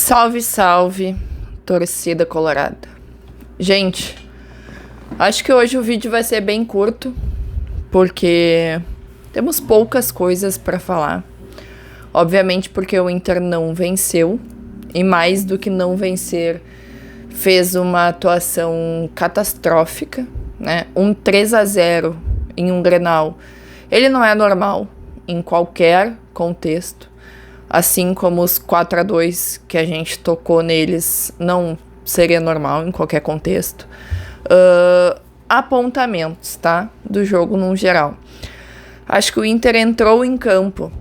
Salve, salve, torcida colorada. Gente, acho que hoje o vídeo vai ser bem curto, porque temos poucas coisas para falar. Obviamente porque o Inter não venceu, e mais do que não vencer, fez uma atuação catastrófica, né? Um 3-0 em um Grenal, ele não é normal em qualquer contexto. Assim como os 4-2 que a gente tocou neles não seria normal em qualquer contexto. Apontamentos, tá? Do jogo no geral. Acho que o Inter entrou em campo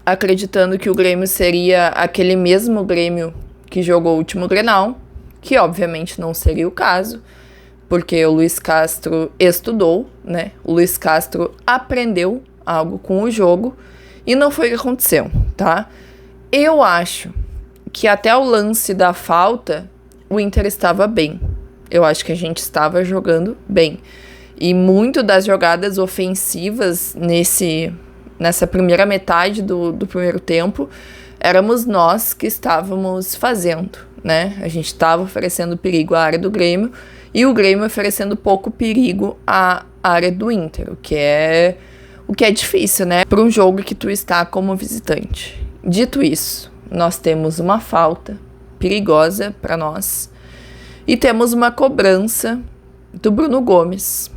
acreditando que o Grêmio seria aquele mesmo Grêmio que jogou o último Grenal, que obviamente não seria o caso, porque o Luiz Castro estudou, né? O Luiz Castro aprendeu algo com o jogo e não foi o que aconteceu, tá? Eu acho que até o lance da falta, o Inter estava bem. Eu acho que a gente estava jogando bem. E muito das jogadas ofensivas nessa primeira metade do primeiro tempo, éramos nós que estávamos fazendo, né? A gente estava oferecendo perigo à área do Grêmio e o Grêmio oferecendo pouco perigo à área do Inter, o que é difícil, né? Para um jogo que tu está como visitante. Dito isso, nós temos uma falta perigosa para nós e temos uma cobrança do Bruno Gomes,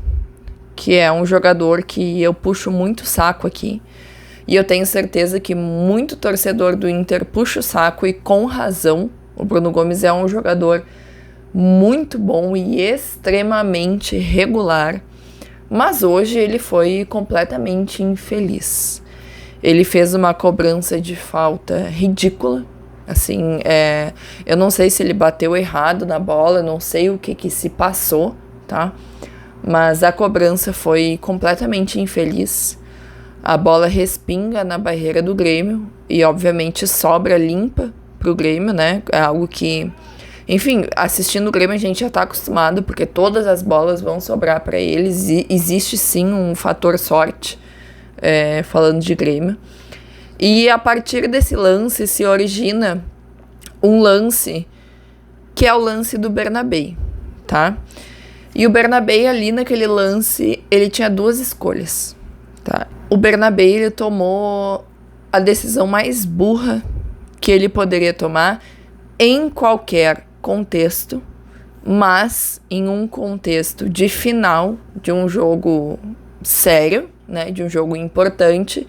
que é um jogador que eu puxo muito o saco aqui. E eu tenho certeza que muito torcedor do Inter puxa o saco e com razão. O Bruno Gomes é um jogador muito bom e extremamente regular. Mas hoje ele foi completamente infeliz. Ele fez uma cobrança de falta ridícula. Assim, eu não sei se ele bateu errado na bola, não sei o que se passou, tá? Mas a cobrança foi completamente infeliz. A bola respinga na barreira do Grêmio e, obviamente, sobra limpa pro Grêmio, né? É algo que... Enfim, assistindo o Grêmio a gente já tá acostumado, porque todas as bolas vão sobrar para eles. E existe sim um fator sorte, falando de Grêmio. E a partir desse lance se origina um lance que é o lance do Bernabei, tá? E o Bernabei ali naquele lance, ele tinha duas escolhas, tá? O Bernabei, ele tomou a decisão mais burra que ele poderia tomar em qualquer contexto, mas em um contexto de final de um jogo sério, né, de um jogo importante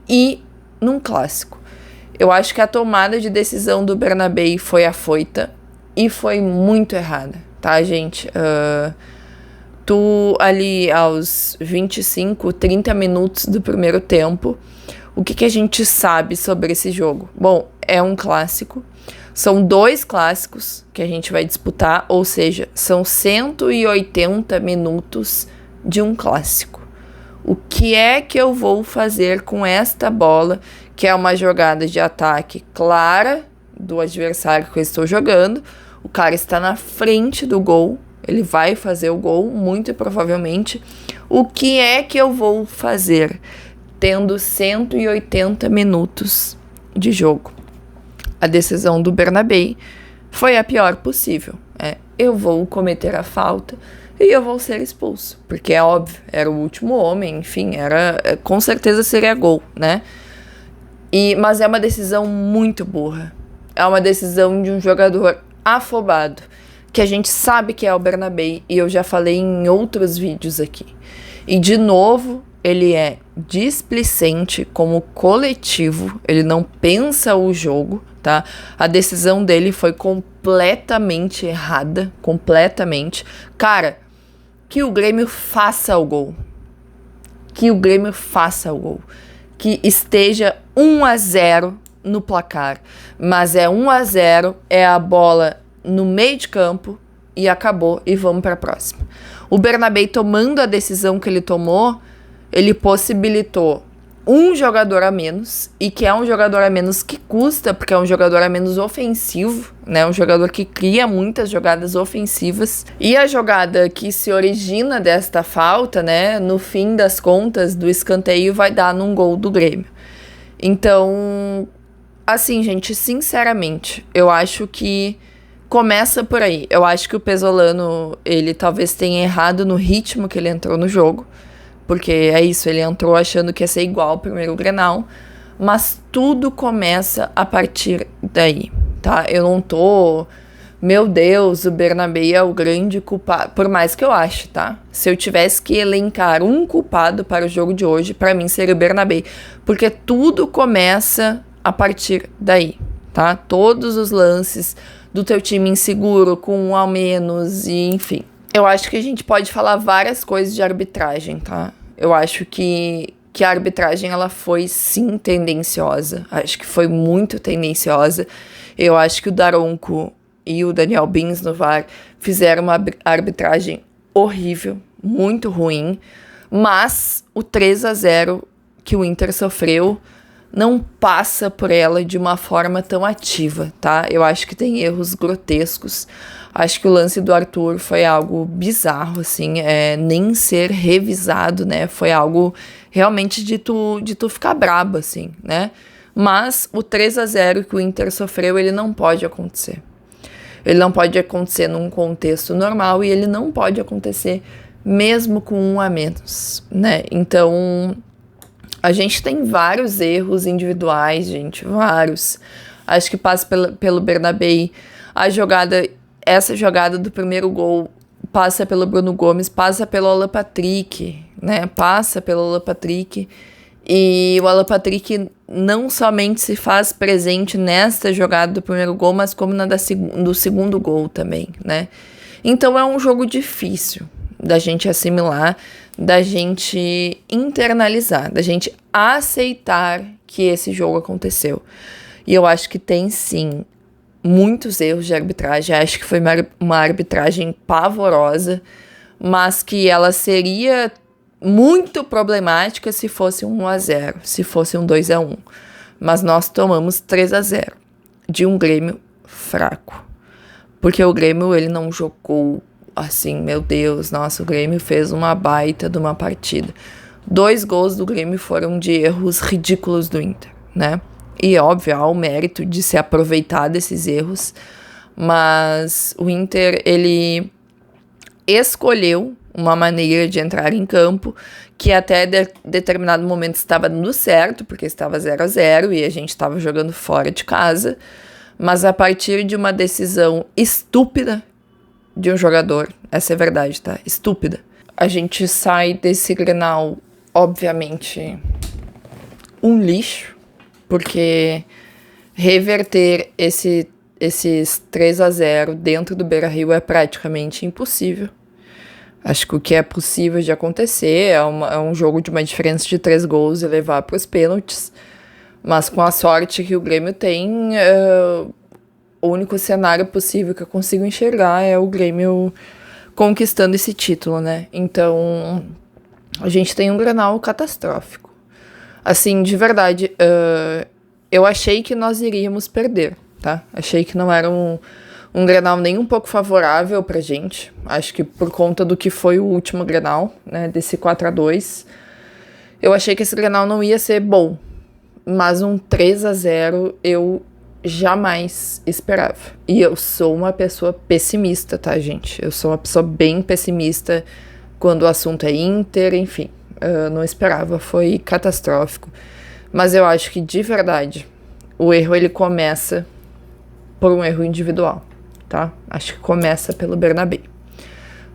e num clássico. Eu acho que a tomada de decisão do Bernabei foi afoita e foi muito errada, tá, gente? Tu ali aos 25, 30 minutos do primeiro tempo, o que a gente sabe sobre esse jogo? Bom, é um clássico. São 2 clássicos que a gente vai disputar, ou seja, são 180 minutos de um clássico. O que é que eu vou fazer com esta bola, que é uma jogada de ataque clara do adversário que eu estou jogando? O cara está na frente do gol, ele vai fazer o gol, muito provavelmente. O que é que eu vou fazer tendo 180 minutos de jogo? A decisão do Bernabei foi a pior possível. Eu vou cometer a falta e eu vou ser expulso. Porque é óbvio, era o último homem, enfim, com certeza seria gol, né? Mas é uma decisão muito burra. É uma decisão de um jogador afobado, que a gente sabe que é o Bernabei, e eu já falei em outros vídeos aqui. E, de novo, ele é displicente como coletivo, ele não pensa o jogo, tá? A decisão dele foi completamente errada, completamente. Cara, que o Grêmio faça o gol. Que o Grêmio faça o gol. Que esteja 1-0 no placar. Mas é 1-0, é a bola no meio de campo e acabou e vamos para a próxima. O Bernabei, tomando a decisão que ele tomou, ele possibilitou um jogador a menos, e que é um jogador a menos que custa, porque é um jogador a menos ofensivo, né? Um jogador que cria muitas jogadas ofensivas. E a jogada que se origina desta falta, né? No fim das contas, do escanteio, vai dar num gol do Grêmio. Então, Assim, gente, sinceramente, eu acho que começa por aí. Eu acho que o Pesolano, ele talvez tenha errado no ritmo que ele entrou no jogo. Porque é isso, ele entrou achando que ia ser igual ao primeiro Grenal. Mas tudo começa a partir daí, tá? Eu não tô... Meu Deus, o Bernabé é o grande culpado. Por mais que eu ache, tá? Se eu tivesse que elencar um culpado para o jogo de hoje, para mim seria o Bernabé. Porque tudo começa a partir daí, tá? Todos os lances do teu time inseguro, com um a menos e enfim. Eu acho que a gente pode falar várias coisas de arbitragem, tá? Eu acho que a arbitragem, ela foi sim tendenciosa. Acho que foi muito tendenciosa. Eu acho que o Daronco e o Daniel Bins no VAR fizeram uma arbitragem horrível, muito ruim, mas o 3-0 que o Inter sofreu não passa por ela de uma forma tão ativa, tá? Eu acho que tem erros grotescos. Acho que o lance do Arthur foi algo bizarro, assim, nem ser revisado, né? Foi algo realmente de tu ficar brabo, assim, né? Mas o 3-0 que o Inter sofreu, ele não pode acontecer. Ele não pode acontecer num contexto normal e ele não pode acontecer mesmo com um a menos, né? Então, a gente tem vários erros individuais, gente, vários. Acho que passa pelo Bernabé. Essa jogada do primeiro gol passa pelo Bruno Gomes, passa pelo Alan Patrick, né? Passa pelo Alan Patrick. E o Alan Patrick não somente se faz presente nesta jogada do primeiro gol, mas como na do segundo gol também, né? Então é um jogo difícil da gente assimilar, da gente internalizar, da gente aceitar que esse jogo aconteceu. E eu acho que tem, sim, muitos erros de arbitragem. Acho que foi uma arbitragem pavorosa, mas que ela seria muito problemática se fosse um 1-0, se fosse um 2-1. Mas nós tomamos 3-0 de um Grêmio fraco. Porque o Grêmio, ele não jogou assim, meu Deus, nossa, o Grêmio fez uma baita de uma partida. 2 gols do Grêmio foram de erros ridículos do Inter, né? E óbvio, há o mérito de se aproveitar desses erros, mas o Inter, ele escolheu uma maneira de entrar em campo que até determinado momento estava dando certo, porque estava 0-0 e a gente estava jogando fora de casa, mas a partir de uma decisão estúpida de um jogador, essa é a verdade, tá? Estúpida. A gente sai desse Grenal, obviamente, um lixo, porque reverter esses 3-0 dentro do Beira-Rio é praticamente impossível. Acho que o que é possível de acontecer é um jogo de uma diferença de 3 gols e levar para os pênaltis. Mas com a sorte que o Grêmio tem, o único cenário possível que eu consigo enxergar é o Grêmio conquistando esse título, né? Então, a gente tem um Grenal catastrófico. Assim, de verdade, eu achei que nós iríamos perder, tá? Achei que não era um Grenal nem um pouco favorável pra gente. Acho que por conta do que foi o último Grenal, né, desse 4-2, eu achei que esse Grenal não ia ser bom. Mas um 3-0 eu jamais esperava. E eu sou uma pessoa pessimista, tá, gente? Eu sou uma pessoa bem pessimista quando o assunto é Inter, enfim. Eu não esperava, foi catastrófico. Mas eu acho que, de verdade, o erro ele começa por um erro individual. Tá? Acho que começa pelo Bernabé.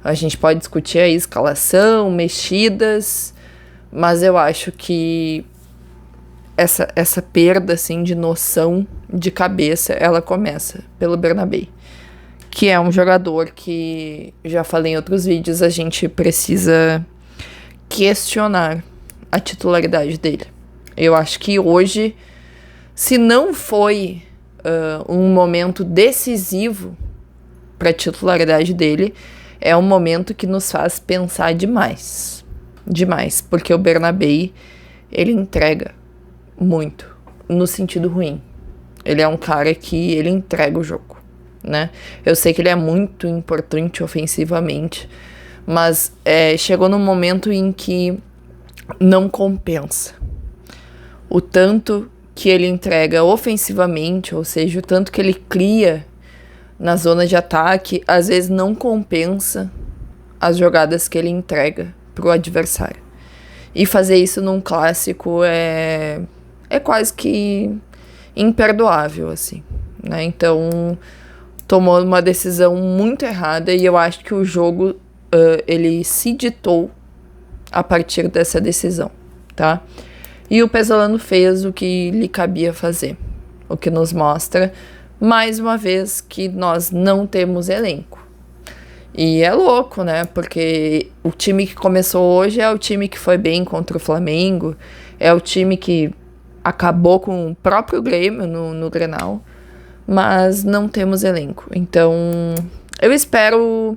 A gente pode discutir aí escalação, mexidas, mas eu acho que essa perda assim, de noção de cabeça, ela começa pelo Bernabé, que é um jogador que, já falei em outros vídeos, a gente precisa questionar a titularidade dele. Eu acho que hoje, se não foi um momento decisivo para a titularidade dele, é um momento que nos faz pensar demais, porque o Bernabé, ele entrega muito, no sentido ruim. Ele é um cara que ele entrega o jogo, né? Eu sei que ele é muito importante ofensivamente, mas chegou num momento em que não compensa o tanto que ele entrega ofensivamente, ou seja, o tanto que ele cria na zona de ataque, às vezes não compensa as jogadas que ele entrega pro adversário. E fazer isso num clássico é quase que imperdoável, assim, né? Então, tomou uma decisão muito errada e eu acho que o jogo, ele se ditou a partir dessa decisão, tá? E o Pesolano fez o que lhe cabia fazer, o que nos mostra, mais uma vez, que nós não temos elenco. E é louco, né? Porque o time que começou hoje é o time que foi bem contra o Flamengo, é o time que acabou com o próprio Grêmio no Grenal, mas não temos elenco. Então, eu espero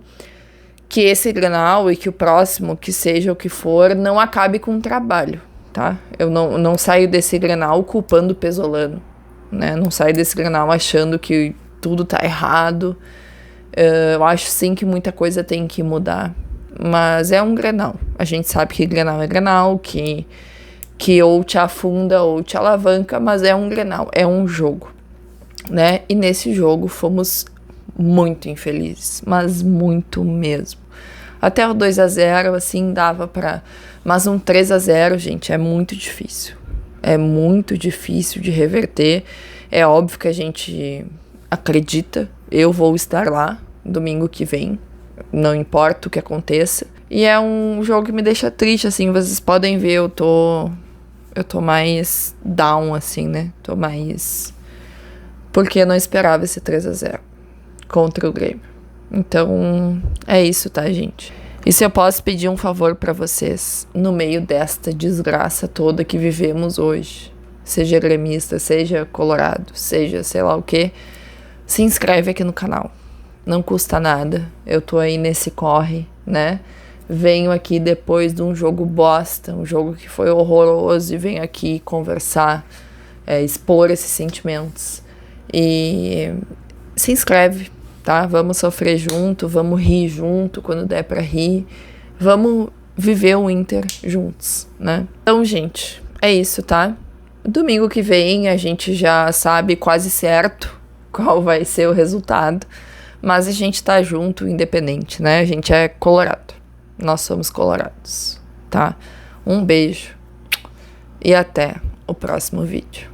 que esse Grenal e que o próximo, que seja o que for, não acabe com o trabalho, tá? Eu não saio desse Grenal culpando o Pesolano, né? Não saio desse Grenal achando que tudo tá errado. Eu acho sim que muita coisa tem que mudar, mas é um Grenal. A gente sabe que Grenal é Grenal, que ou te afunda ou te alavanca, mas é um Grenal, é um jogo, né? E nesse jogo fomos muito infelizes, mas muito mesmo. Até o 2-0, assim, dava pra... Mas um 3-0, gente, é muito difícil. É muito difícil de reverter. É óbvio que a gente acredita. Eu vou estar lá domingo que vem, não importa o que aconteça. E é um jogo que me deixa triste, assim, vocês podem ver, eu tô mais down, assim, né? Tô mais... Porque eu não esperava esse 3-0 contra o Grêmio. Então, é isso, tá, gente? E se eu posso pedir um favor pra vocês, no meio desta desgraça toda que vivemos hoje, seja gremista, seja colorado, seja sei lá o quê, se inscreve aqui no canal. Não custa nada. Eu tô aí nesse corre, né? Venho aqui depois de um jogo bosta, um jogo que foi horroroso, e venho aqui conversar, expor esses sentimentos. E se inscreve, tá? Vamos sofrer junto, vamos rir junto quando der pra rir. Vamos viver o Inter juntos, né? Então, gente, é isso, tá? Domingo que vem a gente já sabe quase certo qual vai ser o resultado, mas a gente tá junto, independente, né? A gente é colorado. Nós somos colorados, tá? Um beijo e até o próximo vídeo.